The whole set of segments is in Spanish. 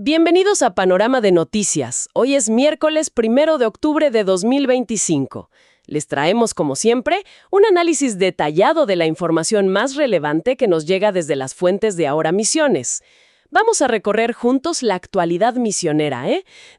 Bienvenidos a Panorama de Noticias. Hoy es miércoles 1 de octubre de 2025. Les traemos, como siempre, un análisis detallado de la información más relevante que nos llega desde las fuentes de Ahora Misiones. Vamos a recorrer juntos la actualidad misionera,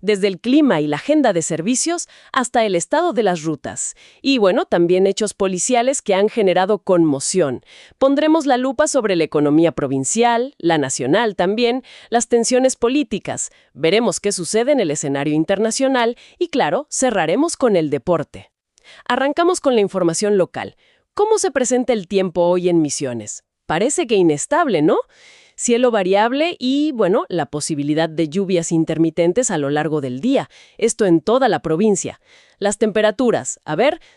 Desde el clima y la agenda de servicios hasta el estado de las rutas. Y bueno, también hechos policiales que han generado conmoción. Pondremos la lupa sobre la economía provincial, la nacional también, las tensiones políticas. Veremos qué sucede en el escenario internacional y, claro, cerraremos con el deporte. Arrancamos con la información local. ¿Cómo se presenta el tiempo hoy en Misiones? Parece que inestable, ¿no? Cielo variable y, bueno, la posibilidad de lluvias intermitentes a lo largo del día. Esto en toda la provincia. Las temperaturas,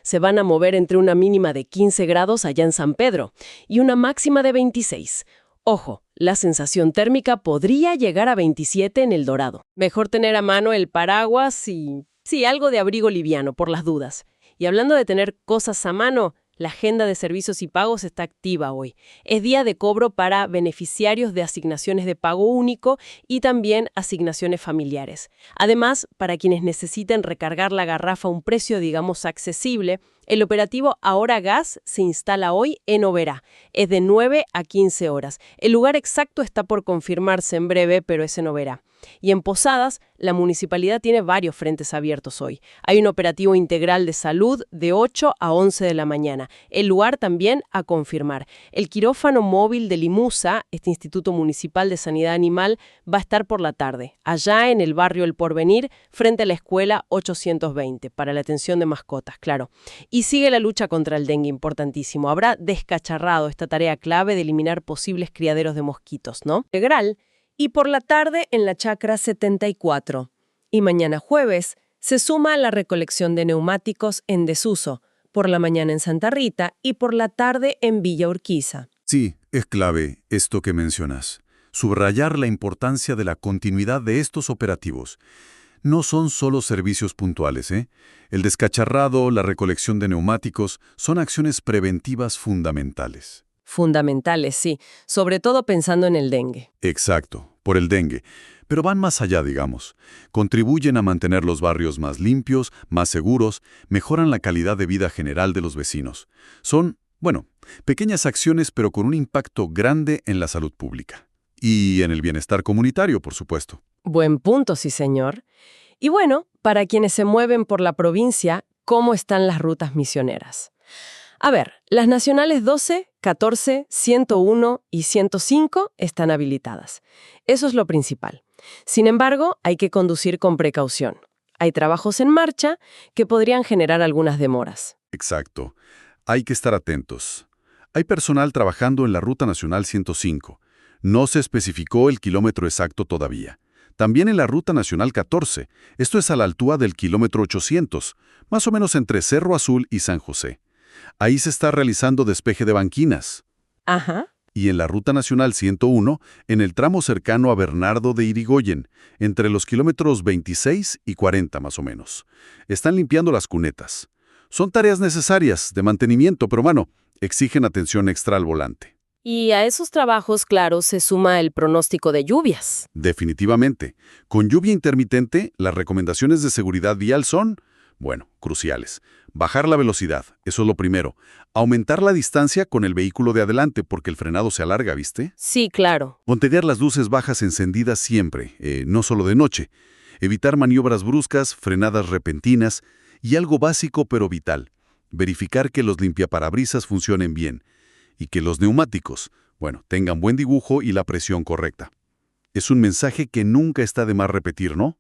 se van a mover entre una mínima de 15 grados allá en San Pedro y una máxima de 26. Ojo, la sensación térmica podría llegar a 27 en El Dorado. Mejor tener a mano el paraguas y, sí, algo de abrigo liviano, por las dudas. Y hablando de tener cosas a mano, la agenda de servicios y pagos está activa hoy. Es día de cobro para beneficiarios de asignaciones de pago único y también asignaciones familiares. Además, para quienes necesiten recargar la garrafa a un precio, digamos, accesible, el operativo Ahora Gas se instala hoy en Oberá. Es de 9 a 15 horas. El lugar exacto está por confirmarse en breve, pero es en Oberá. Y en Posadas, la municipalidad tiene varios frentes abiertos hoy. Hay un operativo integral de salud de 8 a 11 de la mañana. El lugar también a confirmar. El quirófano móvil de Limusa, este Instituto Municipal de Sanidad Animal, va a estar por la tarde, allá en el barrio El Porvenir, frente a la escuela 820, para la atención de mascotas, claro. Y sigue la lucha contra el dengue, importantísimo. Habrá descacharrado esta tarea clave de eliminar posibles criaderos de mosquitos, ¿no? Integral. Y por la tarde en la Chacra 74. Y mañana jueves se suma a la recolección de neumáticos en desuso, por la mañana en Santa Rita y por la tarde en Villa Urquiza. Sí, es clave esto que mencionas. Subrayar la importancia de la continuidad de estos operativos. No son solo servicios puntuales, El descacharrado, la recolección de neumáticos, son acciones preventivas fundamentales. Fundamentales, sí, sobre todo pensando en el dengue. Exacto, por el dengue. Pero van más allá, digamos. Contribuyen a mantener los barrios más limpios, más seguros, mejoran la calidad de vida general de los vecinos. Son, pequeñas acciones pero con un impacto grande en la salud pública. Y en el bienestar comunitario, por supuesto. Buen punto, sí, señor. Y bueno, para quienes se mueven por la provincia, ¿cómo están las rutas misioneras? Las nacionales 12, 14, 101 y 105 están habilitadas. Eso es lo principal. Sin embargo, hay que conducir con precaución. Hay trabajos en marcha que podrían generar algunas demoras. Exacto. Hay que estar atentos. Hay personal trabajando en la Ruta Nacional 105. No se especificó el kilómetro exacto todavía. También en la Ruta Nacional 14. Esto es a la altura del kilómetro 800, más o menos entre Cerro Azul y San José. Ahí se está realizando despeje de banquinas. Ajá. Y en la Ruta Nacional 101, en el tramo cercano a Bernardo de Irigoyen, entre los kilómetros 26 y 40 más o menos. Están limpiando las cunetas. Son tareas necesarias de mantenimiento, pero exigen atención extra al volante. Y a esos trabajos, claro, se suma el pronóstico de lluvias. Definitivamente. Con lluvia intermitente, las recomendaciones de seguridad vial son, cruciales. Bajar la velocidad, eso es lo primero. Aumentar la distancia con el vehículo de adelante porque el frenado se alarga, ¿viste? Sí, claro. Mantener las luces bajas encendidas siempre, no solo de noche. Evitar maniobras bruscas, frenadas repentinas y algo básico pero vital. Verificar que los limpiaparabrisas funcionen bien y que los neumáticos, tengan buen dibujo y la presión correcta. Es un mensaje que nunca está de más repetir, ¿no?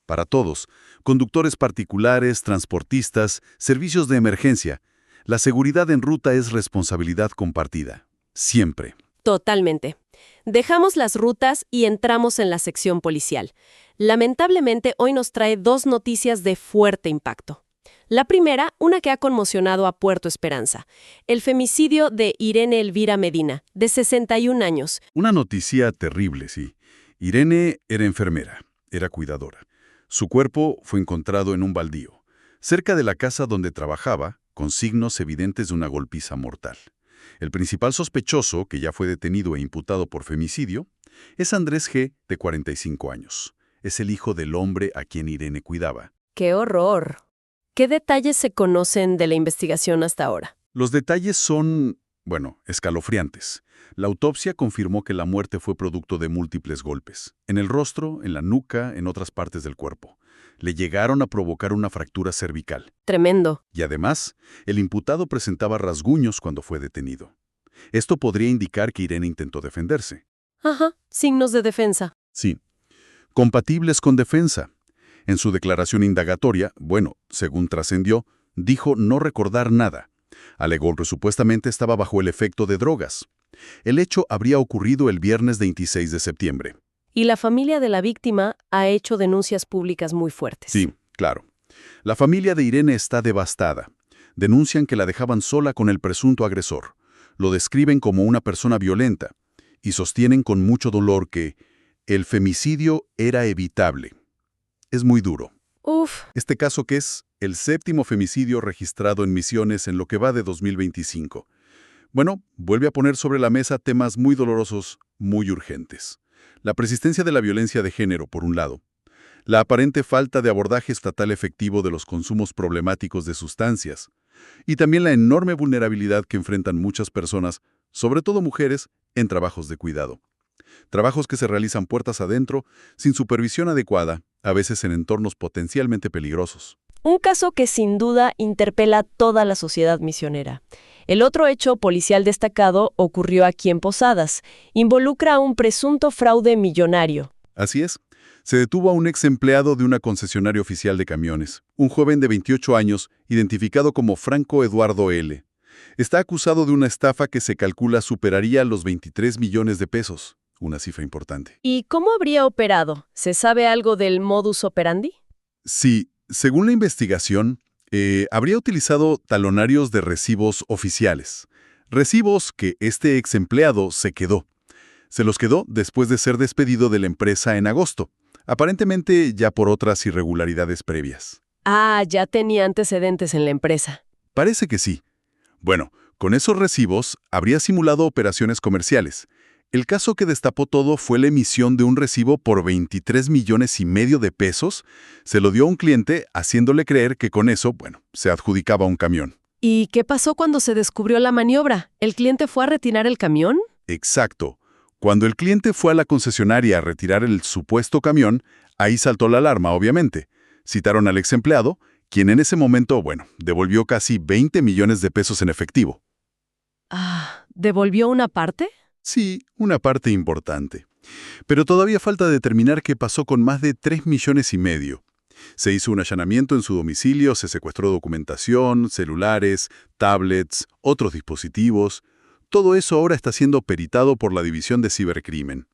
Para todos, conductores particulares, transportistas, servicios de emergencia, la seguridad en ruta es responsabilidad compartida. Siempre. Totalmente. Dejamos las rutas y entramos en la sección policial. Lamentablemente, hoy nos trae dos noticias de fuerte impacto. La primera, una que ha conmocionado a Puerto Esperanza. El femicidio de Irene Elvira Medina, de 61 años. Una noticia terrible, sí. Irene era enfermera, era cuidadora. Su cuerpo fue encontrado en un baldío, cerca de la casa donde trabajaba, con signos evidentes de una golpiza mortal. El principal sospechoso, que ya fue detenido e imputado por femicidio, Es Andrés G., de 45 años. Es el hijo del hombre a quien Irene cuidaba. ¡Qué horror! ¿Qué detalles se conocen de la investigación hasta ahora? Los detalles son, bueno, escalofriantes. La autopsia confirmó que la muerte fue producto de múltiples golpes. En el rostro, en la nuca, en otras partes del cuerpo. Le llegaron a provocar una fractura cervical. Tremendo. Y además, el imputado presentaba rasguños cuando fue detenido. Esto podría indicar que Irene intentó defenderse. Ajá, signos de defensa. Sí. Compatibles con defensa. En su declaración indagatoria, bueno, según trascendió, dijo no recordar nada. Alegó que supuestamente estaba bajo el efecto de drogas. El hecho habría ocurrido el viernes 26 de septiembre. Y la familia de la víctima ha hecho denuncias públicas muy fuertes. Sí, claro. La familia de Irene está devastada. Denuncian que la dejaban sola con el presunto agresor. Lo describen como una persona violenta y sostienen con mucho dolor que el femicidio era evitable. Es muy duro. Uf. Este caso que es el 7º femicidio registrado en Misiones en lo que va de 2025. Bueno, vuelve a poner sobre la mesa temas muy dolorosos, muy urgentes. La persistencia de la violencia de género, por un lado. La aparente falta de abordaje estatal efectivo de los consumos problemáticos de sustancias. Y también la enorme vulnerabilidad que enfrentan muchas personas, sobre todo mujeres, en trabajos de cuidado. Trabajos que se realizan puertas adentro, sin supervisión adecuada, a veces en entornos potencialmente peligrosos. Un caso que sin duda interpela a toda la sociedad misionera. El otro hecho policial destacado ocurrió aquí en Posadas. Involucra a un presunto fraude millonario. Así es. Se detuvo a un ex empleado de una concesionaria oficial de camiones, un joven de 28 años, identificado como Franco Eduardo L. Está acusado de una estafa que se calcula superaría los 23 millones de pesos, una cifra importante. ¿Y cómo habría operado? ¿Se sabe algo del modus operandi? Sí, según la investigación, habría utilizado talonarios de recibos oficiales. Recibos que este ex empleado se quedó. Se los quedó después de ser despedido de la empresa en agosto, aparentemente ya por otras irregularidades previas. Ah, ya tenía antecedentes en la empresa. Parece que sí. Bueno, con esos recibos habría simulado operaciones comerciales. El caso que destapó todo fue la emisión de un recibo por 23 millones y medio de pesos. Se lo dio a un cliente haciéndole creer que con eso, bueno, se adjudicaba un camión. ¿Y qué pasó cuando se descubrió la maniobra? ¿El cliente fue a retirar el camión? Exacto. Cuando el cliente fue a la concesionaria a retirar el supuesto camión, ahí saltó la alarma, obviamente. Citaron al ex empleado, quien en ese momento, bueno, devolvió casi 20 millones de pesos en efectivo. Ah, ¿devolvió una parte? Sí, una parte importante. Pero todavía falta determinar qué pasó con más de 3 millones y medio. Se hizo un allanamiento en su domicilio, se secuestró documentación, celulares, tablets, otros dispositivos. Todo eso ahora está siendo peritado por la División de Cibercrimen.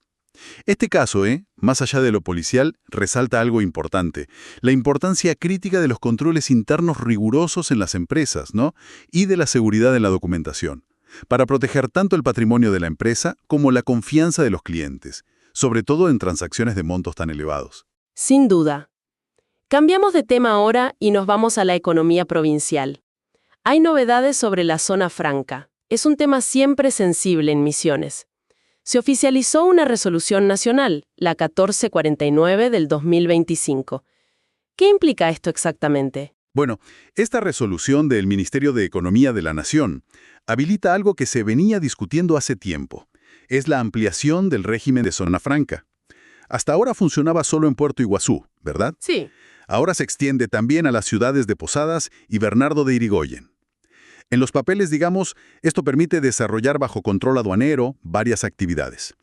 Este caso, más allá de lo policial, resalta algo importante. La importancia crítica de los controles internos rigurosos en las empresas, ¿no? Y de la seguridad en la documentación, para proteger tanto el patrimonio de la empresa como la confianza de los clientes, sobre todo en transacciones de montos tan elevados. Sin duda. Cambiamos de tema ahora y nos vamos a la economía provincial. Hay novedades sobre la zona franca. Es un tema siempre sensible en Misiones. Se oficializó una resolución nacional, la 1449 del 2025. ¿Qué implica esto exactamente? Bueno, esta resolución del Ministerio de Economía de la Nación habilita algo que se venía discutiendo hace tiempo. Es la ampliación del régimen de zona franca. Hasta ahora funcionaba solo en Puerto Iguazú, ¿verdad? Sí. Ahora se extiende también a las ciudades de Posadas y Bernardo de Irigoyen. En los papeles, digamos, esto permite desarrollar bajo control aduanero varias actividades.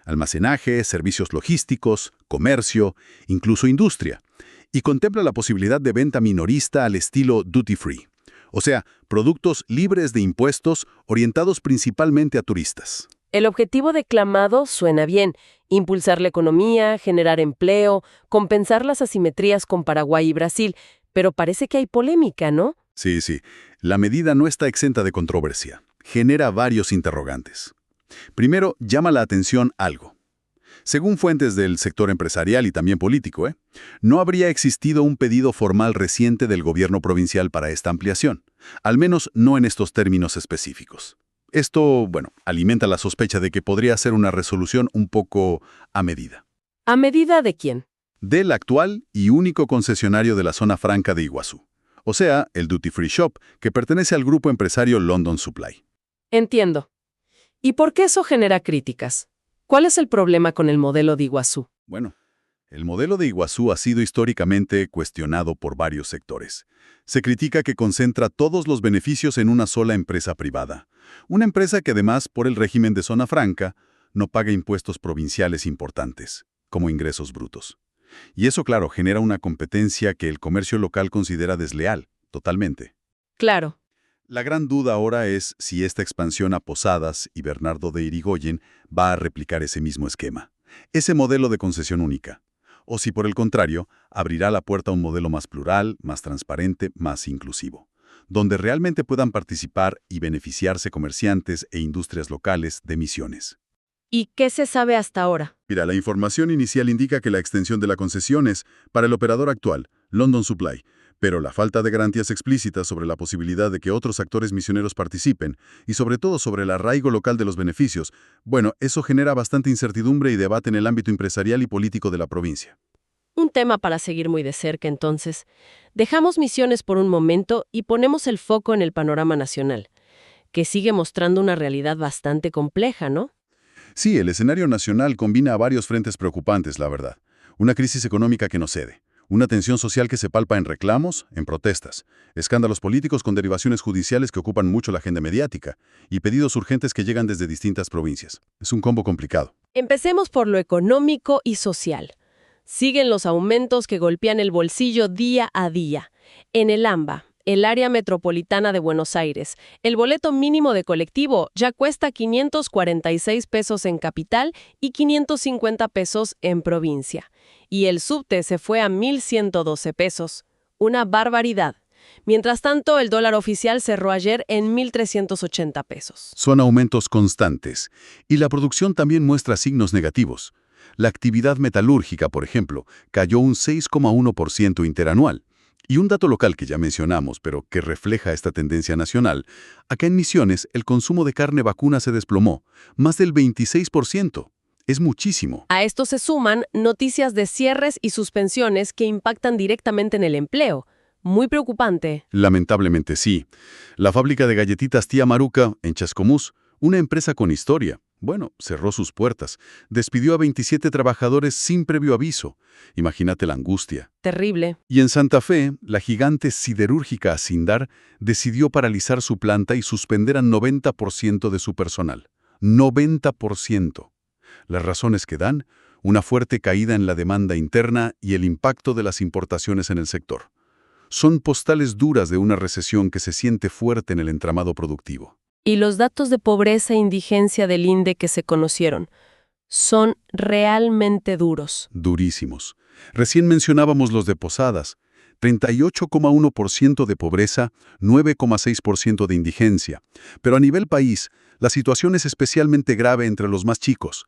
Almacenaje, servicios logísticos, comercio, incluso industria. Y contempla la posibilidad de venta minorista al estilo duty free. O sea, productos libres de impuestos orientados principalmente a turistas. El objetivo declamado suena bien: impulsar la economía, generar empleo, compensar las asimetrías con Paraguay y Brasil, pero parece que hay polémica, ¿no? Sí, sí. La medida no está exenta de controversia. Genera varios interrogantes. Primero, llama la atención algo. Según fuentes del sector empresarial y también político, no habría existido un pedido formal reciente del gobierno provincial para esta ampliación, al menos no en estos términos específicos. Esto, bueno, alimenta la sospecha de que podría ser una resolución un poco a medida. ¿A medida de quién? Del actual y único concesionario de la zona franca de Iguazú, o sea, el Duty Free Shop, que pertenece al grupo empresario London Supply. Entiendo. ¿Y por qué eso genera críticas? ¿Cuál es el problema con el modelo de Iguazú? Bueno, el modelo de Iguazú ha sido históricamente cuestionado por varios sectores. Se critica que concentra todos los beneficios en una sola empresa privada. Una empresa que además, por el régimen de zona franca, no paga impuestos provinciales importantes, como ingresos brutos. Y eso, claro, genera una competencia que el comercio local considera desleal, totalmente. Claro. La gran duda ahora es si esta expansión a Posadas y Bernardo de Irigoyen va a replicar ese mismo esquema, ese modelo de concesión única. O si, por el contrario, abrirá la puerta a un modelo más plural, más transparente, más inclusivo, donde realmente puedan participar y beneficiarse comerciantes e industrias locales de Misiones. ¿Y qué se sabe hasta ahora? Mira, la información inicial indica que la extensión de la concesión es para el operador actual, London Supply, pero la falta de garantías explícitas sobre la posibilidad de que otros actores misioneros participen, y sobre todo sobre el arraigo local de los beneficios, bueno, eso genera bastante incertidumbre y debate en el ámbito empresarial y político de la provincia. Un tema para seguir muy de cerca, entonces. Dejamos Misiones por un momento y ponemos el foco en el panorama nacional, que sigue mostrando una realidad bastante compleja, ¿no? Sí, el escenario nacional combina a varios frentes preocupantes, la verdad. Una crisis económica que no cede, una tensión social que se palpa en reclamos, en protestas, escándalos políticos con derivaciones judiciales que ocupan mucho la agenda mediática, y pedidos urgentes que llegan desde distintas provincias. Es un combo complicado. Empecemos por lo económico y social. Siguen los aumentos que golpean el bolsillo día a día. En el AMBA, el área metropolitana de Buenos Aires, el boleto mínimo de colectivo ya cuesta 546 pesos en capital y 550 pesos en provincia. Y el subte se fue a 1.112 pesos. Una barbaridad. Mientras tanto, el dólar oficial cerró ayer en 1.380 pesos. Son aumentos constantes, y la producción también muestra signos negativos. La actividad metalúrgica, por ejemplo, cayó un 6,1% interanual. Y un dato local que ya mencionamos, pero que refleja esta tendencia nacional, acá en Misiones el consumo de carne vacuna se desplomó, más del 26%. Es muchísimo. A esto se suman noticias de cierres y suspensiones que impactan directamente en el empleo. Muy preocupante. Lamentablemente sí. La fábrica de galletitas Tía Maruca, en Chascomús, una empresa con historia, bueno, cerró sus puertas, despidió a 27 trabajadores sin previo aviso. Imagínate la angustia. Terrible. Y en Santa Fe, la gigante siderúrgica Acindar decidió paralizar su planta y suspender al 90% de su personal. 90%. Las razones que dan, una fuerte caída en la demanda interna y el impacto de las importaciones en el sector. Son postales duras de una recesión que se siente fuerte en el entramado productivo. Y los datos de pobreza e indigencia del INDE que se conocieron son realmente duros. Durísimos. Recién mencionábamos los de Posadas. 38,1% de pobreza, 9,6% de indigencia. Pero a nivel país, la situación es especialmente grave entre los más chicos.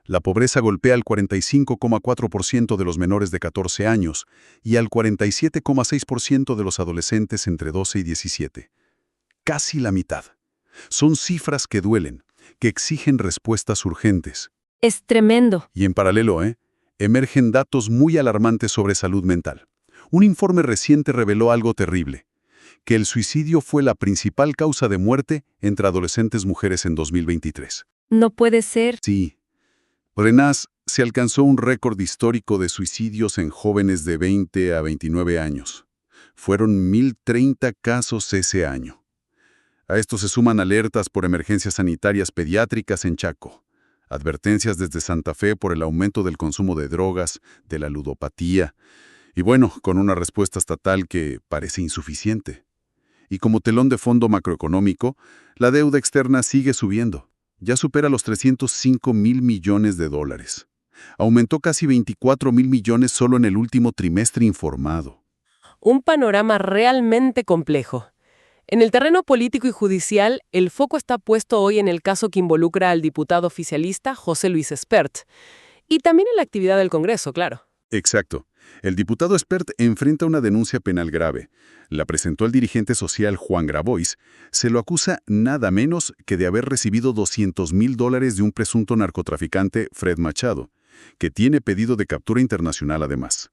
La pobreza golpea al 45,4% de los menores de 14 años y al 47,6% de los adolescentes entre 12 y 17. Casi la mitad. Son cifras que duelen, que exigen respuestas urgentes. Es tremendo. Y en paralelo, emergen datos muy alarmantes sobre salud mental. Un informe reciente reveló algo terrible, que el suicidio fue la principal causa de muerte entre adolescentes mujeres en 2023. No puede ser. Sí. Renás, se alcanzó un récord histórico de suicidios en jóvenes de 20 a 29 años. Fueron 1.030 casos ese año. A esto se suman alertas por emergencias sanitarias pediátricas en Chaco, advertencias desde Santa Fe por el aumento del consumo de drogas, de la ludopatía, y bueno, con una respuesta estatal que parece insuficiente. Y como telón de fondo macroeconómico, la deuda externa sigue subiendo. Ya supera los 305.000 millones de dólares. Aumentó casi 24.000 millones solo en el último trimestre informado. Un panorama realmente complejo. En el terreno político y judicial, el foco está puesto hoy en el caso que involucra al diputado oficialista José Luis Espert. Y también en la actividad del Congreso, claro. Exacto. El diputado Espert enfrenta una denuncia penal grave. La presentó el dirigente social Juan Grabois. Se lo acusa nada menos que de haber recibido $200,000 de un presunto narcotraficante, Fred Machado, que tiene pedido de captura internacional además.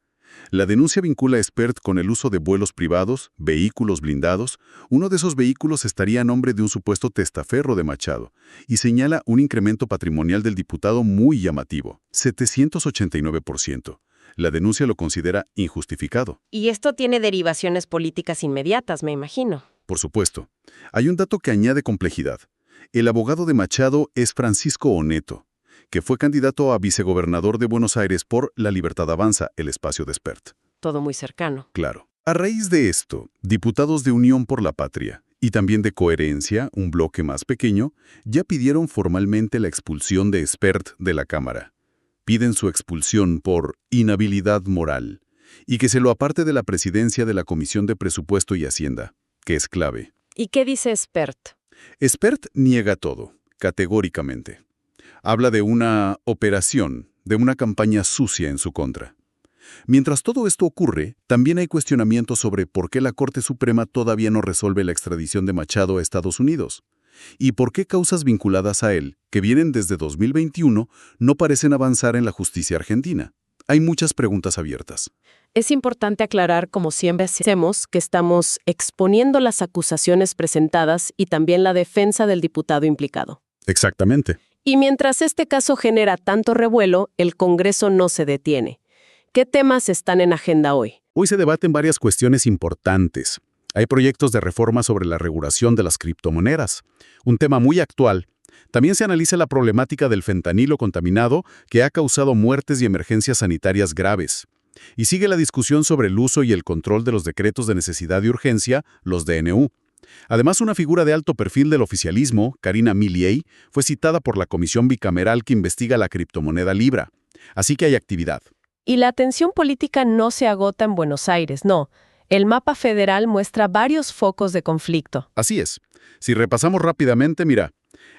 La denuncia vincula a Espert con el uso de vuelos privados, vehículos blindados. Uno de esos vehículos estaría a nombre de un supuesto testaferro de Machado y señala un incremento patrimonial del diputado muy llamativo, 789%. La denuncia lo considera injustificado. Y esto tiene derivaciones políticas inmediatas, me imagino. Por supuesto. Hay un dato que añade complejidad. El abogado de Machado es Francisco Oneto, que fue candidato a vicegobernador de Buenos Aires por La Libertad Avanza, el espacio de Espert. Todo muy cercano. Claro. A raíz de esto, diputados de Unión por la Patria y también de Coherencia, un bloque más pequeño, ya pidieron formalmente la expulsión de Espert de la Cámara. Piden su expulsión por inhabilidad moral y que se lo aparte de la presidencia de la Comisión de Presupuesto y Hacienda, que es clave. ¿Y qué dice Espert? Espert niega todo, categóricamente. Habla de una operación, de una campaña sucia en su contra. Mientras todo esto ocurre, también hay cuestionamientos sobre por qué la Corte Suprema todavía no resuelve la extradición de Machado a Estados Unidos. ¿Y por qué causas vinculadas a él, que vienen desde 2021, no parecen avanzar en la justicia argentina? Hay muchas preguntas abiertas. Es importante aclarar, como siempre hacemos, que estamos exponiendo las acusaciones presentadas y también la defensa del diputado implicado. Exactamente. Y mientras este caso genera tanto revuelo, el Congreso no se detiene. ¿Qué temas están en agenda hoy? Hoy se debaten varias cuestiones importantes. Hay proyectos de reforma sobre la regulación de las criptomonedas, un tema muy actual. También se analiza la problemática del fentanilo contaminado que ha causado muertes y emergencias sanitarias graves. Y sigue la discusión sobre el uso y el control de los decretos de necesidad y urgencia, los DNU. Además, una figura de alto perfil del oficialismo, Karina Milliey, fue citada por la comisión bicameral que investiga la criptomoneda Libra. Así que hay actividad. Y la atención política no se agota en Buenos Aires, no. El mapa federal muestra varios focos de conflicto. Así es. Si repasamos rápidamente, mira,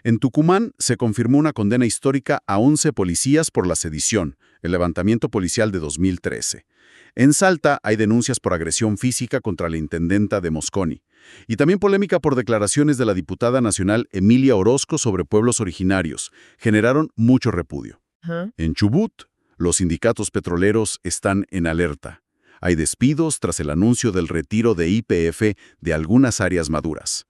en Tucumán se confirmó una condena histórica a 11 policías por la sedición, el levantamiento policial de 2013. En Salta hay denuncias por agresión física contra la intendenta de Mosconi. Y también polémica por declaraciones de la diputada nacional Emilia Orozco sobre pueblos originarios. Generaron mucho repudio. En Chubut, los sindicatos petroleros están en alerta. Hay despidos tras el anuncio del retiro de YPF de algunas áreas maduras.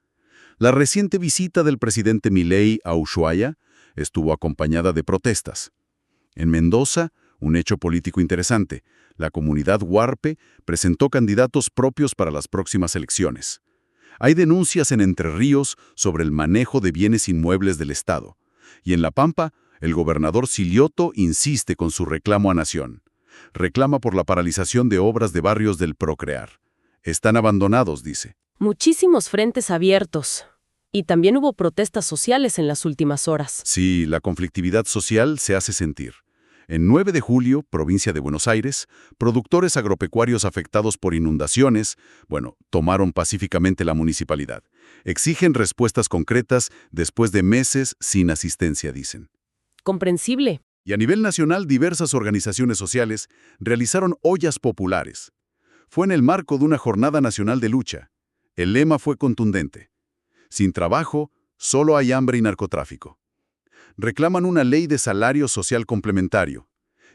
La reciente visita del presidente Milei a Ushuaia estuvo acompañada de protestas. En Mendoza, un hecho político interesante. La comunidad Huarpe presentó candidatos propios para las próximas elecciones. Hay denuncias en Entre Ríos sobre el manejo de bienes inmuebles del Estado. Y en La Pampa, el gobernador Silioto insiste con su reclamo a Nación. Reclama por la paralización de obras de barrios del Procrear. Están abandonados, dice. Muchísimos frentes abiertos. Y también hubo protestas sociales en las últimas horas. Sí, la conflictividad social se hace sentir. En 9 de julio, provincia de Buenos Aires, productores agropecuarios afectados por inundaciones, tomaron pacíficamente la municipalidad. Exigen respuestas concretas después de meses sin asistencia, dicen. Comprensible. Y a nivel nacional, diversas organizaciones sociales realizaron ollas populares. Fue en el marco de una jornada nacional de lucha. El lema fue contundente. Sin trabajo, solo hay hambre y narcotráfico. Reclaman una ley de salario social complementario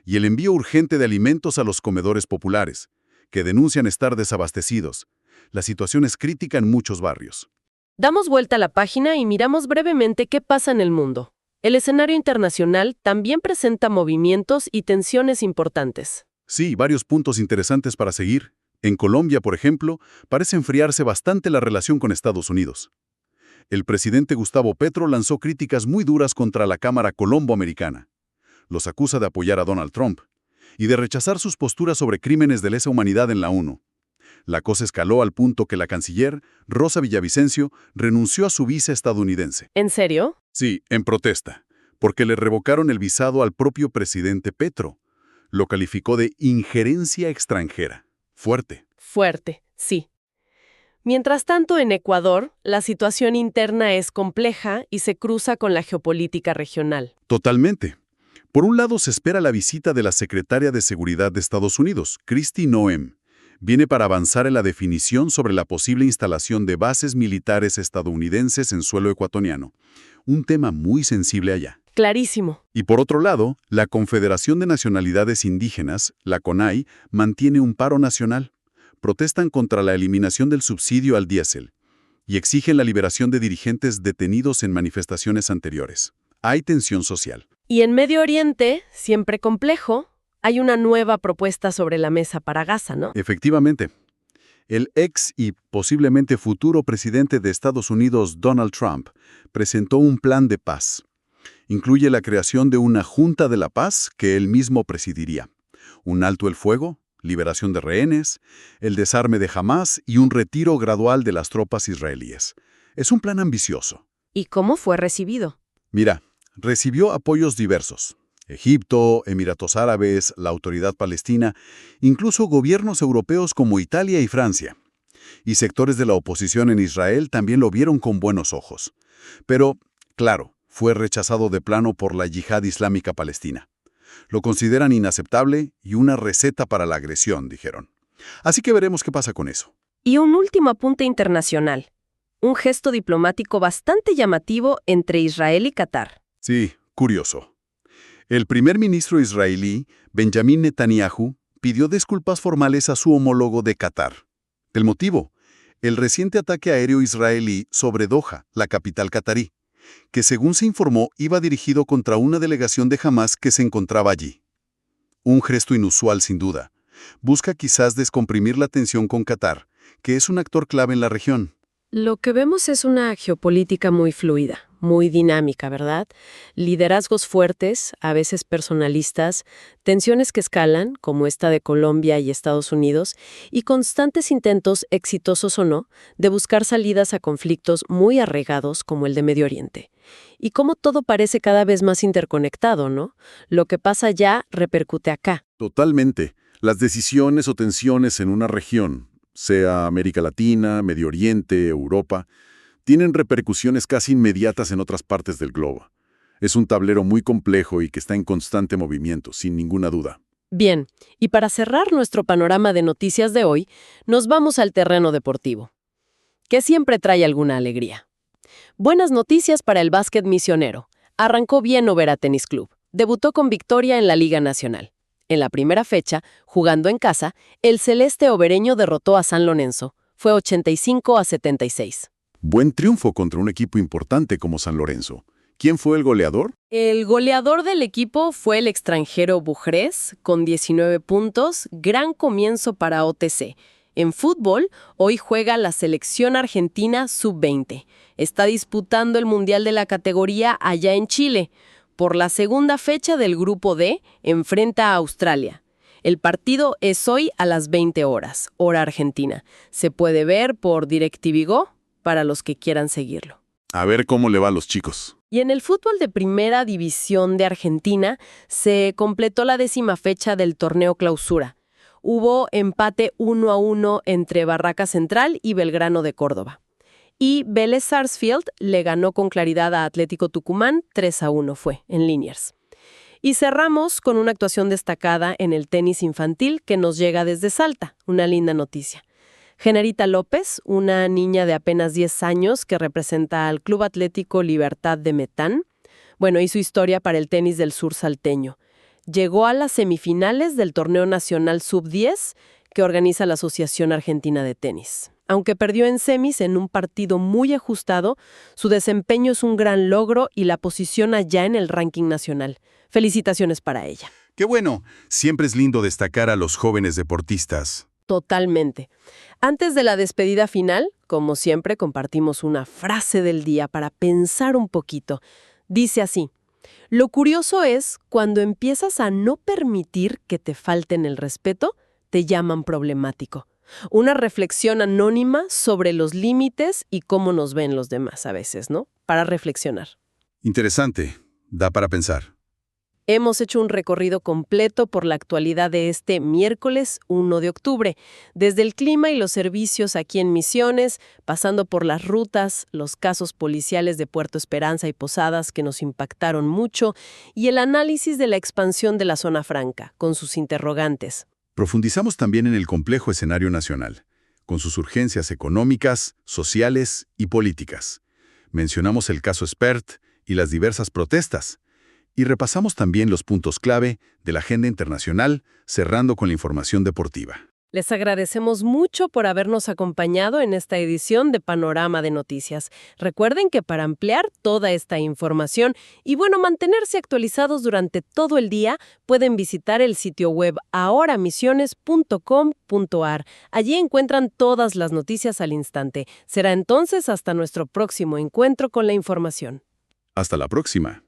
y el envío urgente de alimentos a los comedores populares, que denuncian estar desabastecidos. La situación es crítica en muchos barrios. Damos vuelta a la página y miramos brevemente qué pasa en el mundo. El escenario internacional también presenta movimientos y tensiones importantes. Sí, varios puntos interesantes para seguir. En Colombia, por ejemplo, parece enfriarse bastante la relación con Estados Unidos. El presidente Gustavo Petro lanzó críticas muy duras contra la Cámara Colombo-Americana. Los acusa de apoyar a Donald Trump y de rechazar sus posturas sobre crímenes de lesa humanidad en la ONU. La cosa escaló al punto que la canciller, Rosa Villavicencio, renunció a su visa estadounidense. ¿En serio? Sí, en protesta, porque le revocaron el visado al propio presidente Petro. Lo calificó de injerencia extranjera. Fuerte. Fuerte, sí. Mientras tanto, en Ecuador, la situación interna es compleja y se cruza con la geopolítica regional. Totalmente. Por un lado, se espera la visita de la secretaria de Seguridad de Estados Unidos, Kristi Noem. Viene para avanzar en la definición sobre la posible instalación de bases militares estadounidenses en suelo ecuatoriano, un tema muy sensible allá. Clarísimo. Y por otro lado, la Confederación de Nacionalidades Indígenas, la CONAI, mantiene un paro nacional. Protestan contra la eliminación del subsidio al diésel y exigen la liberación de dirigentes detenidos en manifestaciones anteriores. Hay tensión social. Y en Medio Oriente, siempre complejo, hay una nueva propuesta sobre la mesa para Gaza, ¿no? Efectivamente. El ex y posiblemente futuro presidente de Estados Unidos, Donald Trump, presentó un plan de paz. Incluye la creación de una Junta de la Paz que él mismo presidiría, un alto el fuego, liberación de rehenes, el desarme de Hamás y un retiro gradual de las tropas israelíes. Es un plan ambicioso. ¿Y cómo fue recibido? Mira, recibió apoyos diversos. Egipto, Emiratos Árabes, la Autoridad Palestina, incluso gobiernos europeos como Italia y Francia. Y sectores de la oposición en Israel también lo vieron con buenos ojos. Pero, claro, fue rechazado de plano por la Yihad Islámica Palestina. Lo consideran inaceptable y una receta para la agresión, dijeron. Así que veremos qué pasa con eso. Y un último apunte internacional. Un gesto diplomático bastante llamativo entre Israel y Qatar. Sí, curioso. El primer ministro israelí, Benjamin Netanyahu, pidió disculpas formales a su homólogo de Qatar. El motivo: el reciente ataque aéreo israelí sobre Doha, la capital catarí, que según se informó iba dirigido contra una delegación de Hamás que se encontraba allí. Un gesto inusual sin duda. Busca quizás descomprimir la tensión con Qatar, que es un actor clave en la región. Lo que vemos es una geopolítica muy fluida, muy dinámica, ¿verdad? Liderazgos fuertes, a veces personalistas, tensiones que escalan, como esta de Colombia y Estados Unidos, y constantes intentos, exitosos o no, de buscar salidas a conflictos muy arraigados como el de Medio Oriente. Y cómo todo parece cada vez más interconectado, ¿no? Lo que pasa allá repercute acá. Totalmente. Las decisiones o tensiones en una región, sea América Latina, Medio Oriente, Europa, tienen repercusiones casi inmediatas en otras partes del globo. Es un tablero muy complejo y que está en constante movimiento, sin ninguna duda. Bien, y para cerrar nuestro panorama de noticias de hoy, nos vamos al terreno deportivo, que siempre trae alguna alegría. Buenas noticias para el básquet misionero. Arrancó bien Oberá Tenis Club. Debutó con victoria en la Liga Nacional. En la primera fecha, jugando en casa, el celeste obereño derrotó a San Lorenzo. Fue 85-76. Buen triunfo contra un equipo importante como San Lorenzo. ¿Quién fue el goleador? El goleador del equipo fue el extranjero Bujrés, con 19 puntos, gran comienzo para OTC. En fútbol, hoy juega la selección argentina sub-20. Está disputando el Mundial de la categoría allá en Chile. Por la segunda fecha del Grupo D, enfrenta a Australia. El partido es hoy a las 20 horas, hora argentina. Se puede ver por DirecTV Go para los que quieran seguirlo. A ver cómo le va a los chicos. Y en el fútbol de Primera División de Argentina se completó la 10ª fecha del torneo Clausura. Hubo empate 1-1 entre Barraca Central y Belgrano de Córdoba. Y Vélez Sarsfield le ganó con claridad a Atlético Tucumán, 3-1 fue, en Liniers. Y cerramos con una actuación destacada en el tenis infantil que nos llega desde Salta, una linda noticia. Generita López, una niña de apenas 10 años que representa al Club Atlético Libertad de Metán, hizo historia para el tenis del sur salteño. Llegó a las semifinales del Torneo Nacional Sub-10 que organiza la Asociación Argentina de Tenis. Aunque perdió en semis en un partido muy ajustado, su desempeño es un gran logro y la posiciona ya en el ranking nacional. Felicitaciones para ella. ¡Qué bueno! Siempre es lindo destacar a los jóvenes deportistas. Totalmente. Antes de la despedida final, como siempre, compartimos una frase del día para pensar un poquito. Dice así: lo curioso es cuando empiezas a no permitir que te falten el respeto, te llaman problemático. Una reflexión anónima sobre los límites y cómo nos ven los demás a veces, ¿no? Para reflexionar. Interesante. Da para pensar. Hemos hecho un recorrido completo por la actualidad de este miércoles 1 de octubre, desde el clima y los servicios aquí en Misiones, pasando por las rutas, los casos policiales de Puerto Esperanza y Posadas que nos impactaron mucho, y el análisis de la expansión de la zona franca, con sus interrogantes. Profundizamos también en el complejo escenario nacional, con sus urgencias económicas, sociales y políticas. Mencionamos el caso Spert y las diversas protestas. Y repasamos también los puntos clave de la agenda internacional, cerrando con la información deportiva. Les agradecemos mucho por habernos acompañado en esta edición de Panorama de Noticias. Recuerden que para ampliar toda esta información y mantenerse actualizados durante todo el día, pueden visitar el sitio web ahoramisiones.com.ar. Allí encuentran todas las noticias al instante. Será entonces hasta nuestro próximo encuentro con la información. Hasta la próxima.